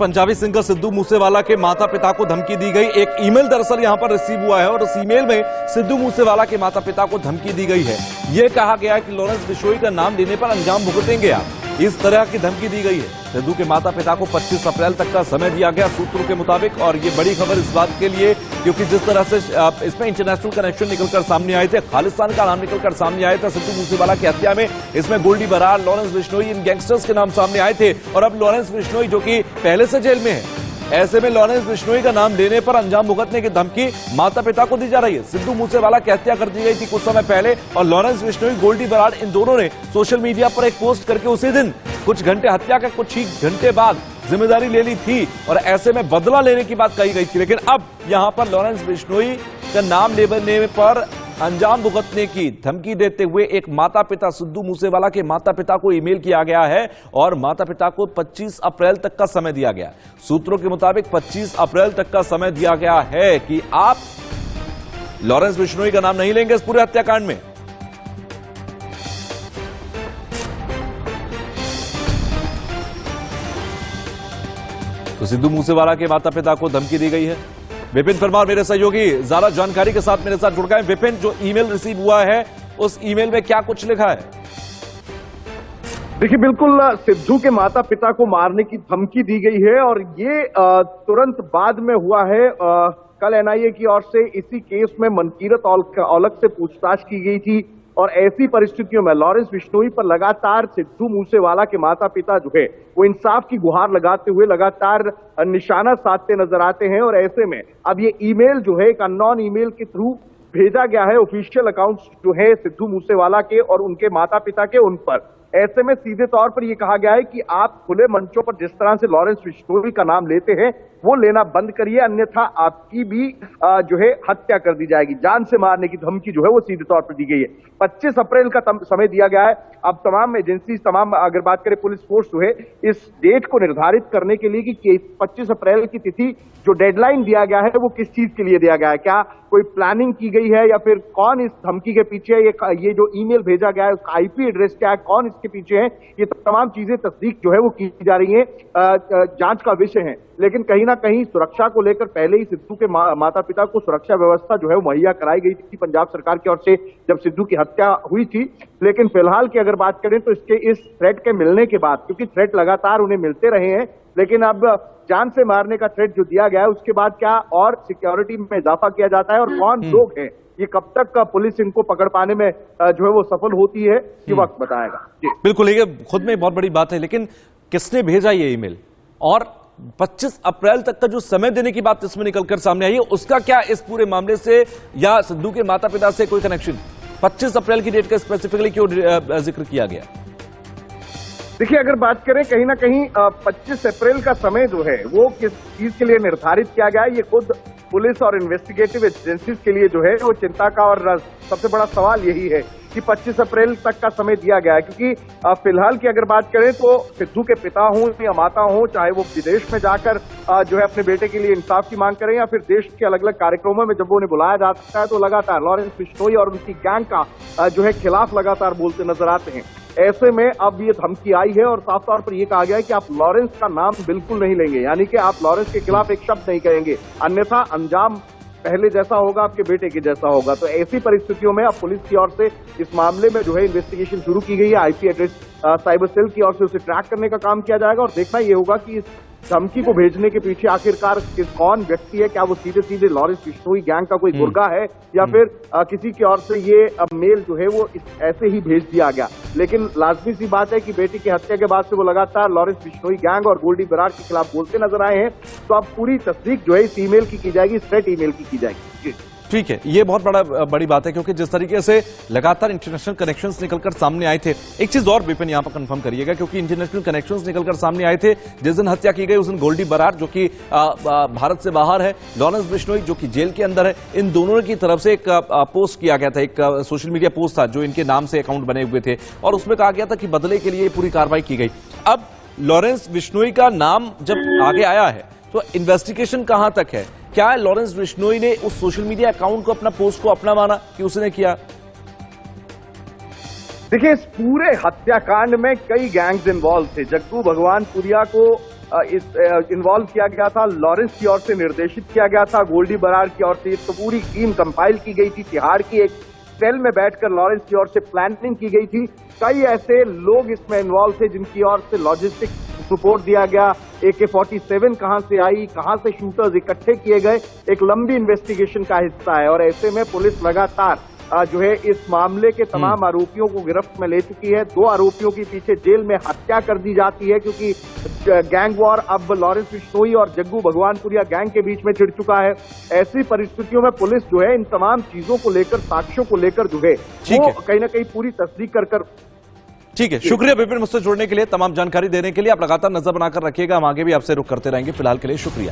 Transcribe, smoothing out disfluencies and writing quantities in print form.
Punjabi singer Sidhu Moosewala के माता पिता को धमकी दी गई। एक ईमेल दरअसल यहां पर रिसीव हुआ है और उस ईमेल में सिद्धू मूसेवाला के माता पिता को धमकी दी गई है। यह कहा गया है कि लॉरेंस बिश्नोई का नाम लेने पर अंजाम भुगतेंगे आप, इस तरह की धमकी दी गई है। सिद्धू के माता पिता को 25 अप्रैल तक का समय दिया गया सूत्रों के मुताबिक। और ये बड़ी खबर इस बात के लिए क्योंकि जिस तरह से इसमें इंटरनेशनल कनेक्शन निकलकर सामने आए थे, खालिस्तान का नाम निकलकर सामने आया था सिद्धू मूसेवाला की हत्या में, इसमें गोल्डी बरार, लॉरेंस बिश्नोई, इन गैंगस्टर्स के नाम सामने आए थे। और अब लॉरेंस बिश्नोई जो कि पहले से जेल में है, ऐसे में लॉरेंस बिश्नोई का नाम लेने पर अंजाम भुगतने की धमकी माता पिता को दी जा रही है। सिद्धू मूसेवाला की हत्या कर दी गई थी कुछ समय पहले और लॉरेंस बिश्नोई, गोल्डी बरार, इन दोनों ने सोशल मीडिया पर एक पोस्ट करके उसी दिन कुछ घंटे, हत्या के कुछ ही घंटे बाद जिम्मेदारी ले ली थी और ऐसे में बदला लेने की बात कही गई थी। लेकिन अब यहां पर लॉरेंस बिश्नोई का नाम लेने पर अंजाम भुगतने की धमकी देते हुए एक माता पिता, सिद्धू मूसेवाला के माता पिता को ईमेल किया गया है और माता पिता को 25 अप्रैल तक का समय दिया गया। सूत्रों के मुताबिक 25 अप्रैल तक का समय दिया गया है कि आप लॉरेंस बिश्नोई का नाम नहीं लेंगे इस पूरे हत्याकांड में। तो सिद्धू मूसेवाला के माता पिता को धमकी दी गई है। विपिन परमार मेरे सहयोगी ज्यादा जानकारी के साथ मेरे साथ जुड़ गए। विपिन, जो ईमेल रिसीव हुआ है उस ईमेल में क्या कुछ लिखा है? देखिए, बिल्कुल सिद्धू के माता पिता को मारने की धमकी दी गई है और ये तुरंत बाद में हुआ है। कल एनआईए की ओर से इसी केस में मनकीरत औलख से पूछताछ की गई थी और ऐसी परिस्थितियों में लॉरेंस बिश्नोई पर लगातार सिद्धू मूसेवाला के माता पिता जो है वो इंसाफ की गुहार लगाते हुए लगातार निशाना साधते नजर आते हैं। और ऐसे में अब ये ईमेल जो है एक अननोन ईमेल के थ्रू भेजा गया है ऑफिशियल अकाउंट्स जो है सिद्धू मूसेवाला के और उनके माता पिता के उन पर। ऐसे में सीधे तौर पर यह कहा गया है कि आप खुले मंचों पर जिस तरह से लॉरेंस बिश्नोई का नाम लेते हैं वो लेना बंद करिए, अन्यथा आपकी भी जो है हत्या कर दी जाएगी। जान से मारने की धमकी जो है वो सीधे तौर पर दी गई है। 25 अप्रैल का समय दिया गया है। अब तमाम एजेंसी, तमाम अगर बात करें पुलिस फोर्स जो है इस डेट को निर्धारित करने के लिए कि 25 अप्रैल की तिथि जो डेडलाइन दिया गया है वो किस चीज के लिए दिया गया है, क्या कोई प्लानिंग की गई है या फिर कौन इस धमकी के पीछे है, ये जो ईमेल भेजा गया है उसका आईपी एड्रेस क्या है, कौन इसके पीछे है, ये तमाम चीजें तस्दीक जो है वो की जा रही है, जांच का विषय है। लेकिन कहीं ना कहीं सुरक्षा को लेकर पहले ही सिद्धू के माता पिता को सुरक्षा व्यवस्था जो है वो मुहैया कराई गई थी पंजाब सरकार की ओर से जब सिद्धू की हत्या हुई थी। लेकिन फिलहाल की अगर बात करें तो इसके इस थ्रेट के मिलने के बाद, क्योंकि थ्रेट लगातार उन्हें मिलते रहे हैं, लेकिन अब जान से मारने का थ्रेट जो दिया गया है उसके बाद क्या और सिक्योरिटी में इजाफा किया जाता है और कौन लोग हैं, ये कब तक का पुलिस इनको पकड़ पाने में जो है वो सफल होती है, ये वक्त बताएगा। बिल्कुल, ये खुद में बहुत बड़ी बात है। लेकिन किसने भेजा ये ईमेल और 25 अप्रैल तक का जो समय देने की बात इसमें निकलकर सामने आई है, उसका क्या इस पूरे मामले से या सिद्धू के माता पिता से कोई कनेक्शन? 25 अप्रैल की डेट का स्पेसिफिकली क्यों जिक्र किया गया? देखिए, अगर बात करें कहीं ना कहीं 25 अप्रैल का समय जो है वो किस चीज के लिए निर्धारित किया गया है, ये खुद पुलिस और इन्वेस्टिगेटिव एजेंसीज के लिए जो है वो चिंता का और सबसे बड़ा सवाल यही है कि 25 अप्रैल तक का समय दिया गया है। क्योंकि फिलहाल की अगर बात करें तो सिद्धू के पिता हों या माता हों, चाहे वो विदेश में जाकर जो है अपने बेटे के लिए इंसाफ की मांग करें या फिर देश के अलग अलग कार्यक्रमों में जब वो उन्हें बुलाया जाता है तो लगातार लॉरेंस बिश्नोई और उनकी गैंग का जो है खिलाफ लगातार बोलते नजर आते हैं। ऐसे में अब ये धमकी आई है और साफ तौर पर यह कहा गया है कि आप लॉरेंस का नाम बिल्कुल नहीं लेंगे, यानी कि आप लॉरेंस के खिलाफ एक शब्द नहीं कहेंगे, अन्यथा अंजाम पहले जैसा होगा, आपके बेटे के जैसा होगा। तो ऐसी परिस्थितियों में अब पुलिस की ओर से इस मामले में जो है इन्वेस्टिगेशन शुरू की गई है। आईपी एड्रेस साइबर सेल की ओर से उसे ट्रैक करने का काम किया जाएगा और देखना यह होगा कि इस धमकी को भेजने के पीछे आखिरकार कौन व्यक्ति है, क्या वो सीधे सीधे लॉरेंस बिश्नोई गैंग का कोई गुर्गा है या फिर किसी की ओर से ये मेल जो है वो ऐसे ही भेज दिया गया। लेकिन लाजमी सी बात है कि बेटी की हत्या के बाद से वो लगातार लॉरेंस बिश्नोई गैंग और गोल्डी बरार के खिलाफ बोलते नजर आए हैं। तो अब पूरी तस्दीक जो है इस ईमेल की जाएगी, इस थ्रेट ईमेल की जाएगी। ठीक है, ये बहुत बड़ी बात है क्योंकि जिस तरीके से लगातार इंटरनेशनल कनेक्शंस निकलकर सामने आए थे। एक चीज और विपिन यहां पर कंफर्म करिएगा, क्योंकि इंटरनेशनल कनेक्शंस निकलकर सामने आए थे जिस दिन हत्या की गई उस दिन गोल्डी बरार जो कि भारत से बाहर है, लॉरेंस बिश्नोई जो कि जेल के अंदर है, इन दोनों की तरफ से एक पोस्ट किया गया था, एक सोशल मीडिया पोस्ट था जो इनके नाम से अकाउंट बने हुए थे और उसमें कहा गया था कि बदले के लिए पूरी कार्रवाई की गई। अब लॉरेंस बिश्नोई का नाम जब आगे आया है तो इन्वेस्टिगेशन कहां तक है? क्या लॉरेंस बिश्नोई ने उस सोशल मीडिया अकाउंट को, अपना पोस्ट को अपना माना कि उसने किया? देखिए, इस पूरे हत्याकांड में कई गैंग्स इन्वॉल्व थे। जग्गू भगवानपुरिया को इन्वॉल्व किया गया था, लॉरेंस की ओर से निर्देशित किया गया था, गोल्डी बरार की ओर से तो पूरी टीम कंपाइल की गई थी। तिहाड़ की एक सेल में बैठकर लॉरेंस की ओर से प्लानिंग की गई थी। कई ऐसे लोग इसमें इन्वॉल्व थे जिनकी ओर से लॉजिस्टिक सपोर्ट दिया गया। AK-47 कहां से आई, कहां से शूटर्स इकट्ठे किए गए, एक लंबी इन्वेस्टिगेशन का हिस्सा है। और ऐसे में पुलिस लगातार जो है इस मामले के तमाम आरोपियों को गिरफ्त में ले चुकी है। 2 आरोपियों की पीछे जेल में हत्या कर दी जाती है, क्योंकि गैंग वॉर अब लॉरेंस बिश्नोई और जग्गू भगवानपुरिया गैंग के बीच में छिड़ चुका है। ऐसी परिस्थितियों में पुलिस जो है इन तमाम चीजों को लेकर, साक्ष्यों को लेकर जो है वो कहीं ना कहीं पूरी तस्दीक कर ठीक है। शुक्रिया विपिन, मुझसे जुड़ने के लिए, तमाम जानकारी देने के लिए। आप लगातार नजर बनाकर रखिएगा, हम आगे भी आपसे रुख करते रहेंगे। फिलहाल के लिए शुक्रिया।